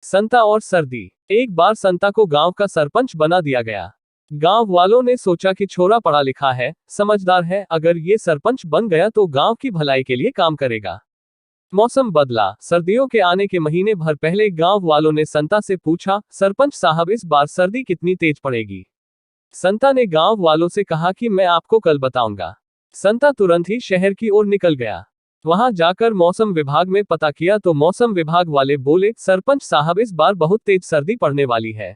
संता और सर्दी। एक बार संता को गांव का सरपंच बना दिया गया। गांव वालों ने सोचा कि छोरा पढ़ा लिखा है, समझदार है, अगर ये सरपंच बन गया तो गांव की भलाई के लिए काम करेगा। मौसम बदला। सर्दियों के आने के महीने भर पहले गांव वालों ने संता से पूछा, सरपंच साहब इस बार सर्दी कितनी तेज पड़ेगी? संता ने गांव वालों से कहा कि मैं आपको कल बताऊंगा। संता तुरंत ही शहर की ओर निकल गया। वहां जाकर मौसम विभाग में पता किया तो मौसम विभाग वाले बोले, सरपंच साहब इस बार बहुत तेज सर्दी पड़ने वाली है।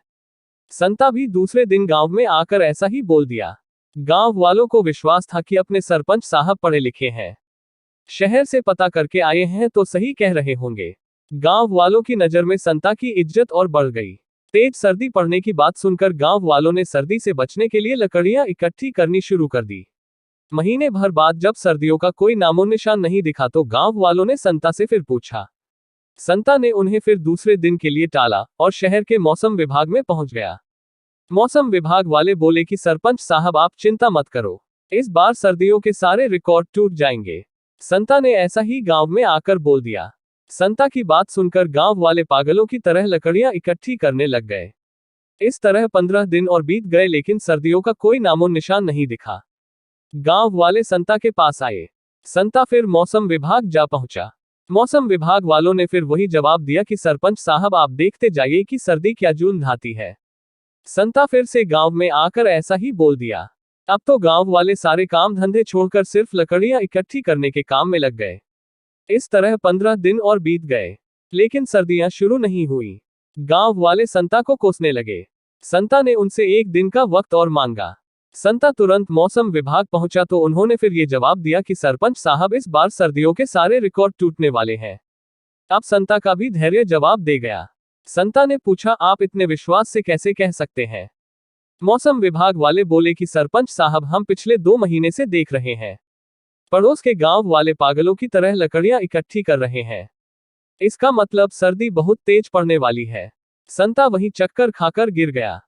संता भी दूसरे दिन गांव में आकर ऐसा ही बोल दिया। गांव वालों को विश्वास था कि अपने सरपंच साहब पढ़े लिखे हैं, शहर से पता करके आए हैं तो सही कह रहे होंगे। गांव वालों की नजर में संता की इज्जत और बढ़ गई। तेज सर्दी पड़ने की बात सुनकर गांव वालों ने सर्दी से बचने के लिए लकड़ियां इकट्ठी करनी शुरू कर दी। महीने भर बाद जब सर्दियों का कोई नामो निशान नहीं दिखा तो गांव वालों ने संता से फिर पूछा। संता ने उन्हें फिर दूसरे दिन के लिए टाला और शहर के मौसम विभाग में पहुंच गया। मौसम विभाग वाले बोले कि सरपंच साहब आप चिंता मत करो, इस बार सर्दियों के सारे रिकॉर्ड टूट जाएंगे। संता ने ऐसा ही गांव में आकर बोल दिया। संता की बात सुनकर गांव वाले पागलों की तरह लकड़ियां इकट्ठी करने लग गए। इस तरह 15 दिन और बीत गए लेकिन सर्दियों का कोई नामो निशान नहीं दिखा। गांव वाले संता के पास आए। संता फिर मौसम विभाग जा पहुंचा। मौसम विभाग वालों ने फिर वही जवाब दिया कि सरपंच साहब आप देखते जाइए कि सर्दी क्या जून ढाती है। संता फिर से गांव में आकर ऐसा ही बोल दिया। अब तो गांव वाले सारे काम धंधे छोड़कर सिर्फ लकड़ियां इकट्ठी करने के काम में लग गए। इस तरह 15 दिन और बीत गए, लेकिन सर्दियां शुरू नहीं हुई। गांव वाले संता को कोसने लगे। संता ने उनसे एक दिन का वक्त और मांगा। संता तुरंत मौसम विभाग पहुंचा तो उन्होंने फिर ये जवाब दिया कि सरपंच साहब इस बार सर्दियों के सारे रिकॉर्ड टूटने वाले हैं। अब संता का भी धैर्य जवाब दे गया। संता ने पूछा, आप इतने विश्वास से कैसे कह सकते हैं? मौसम विभाग वाले बोले कि सरपंच साहब हम पिछले 2 महीने से देख रहे हैं, पड़ोस के गांव वाले पागलों की तरह लकड़ियां इकट्ठी कर रहे हैं। इसका मतलब सर्दी बहुत तेज पड़ने वाली है। संता वहीं चक्कर खाकर गिर गया।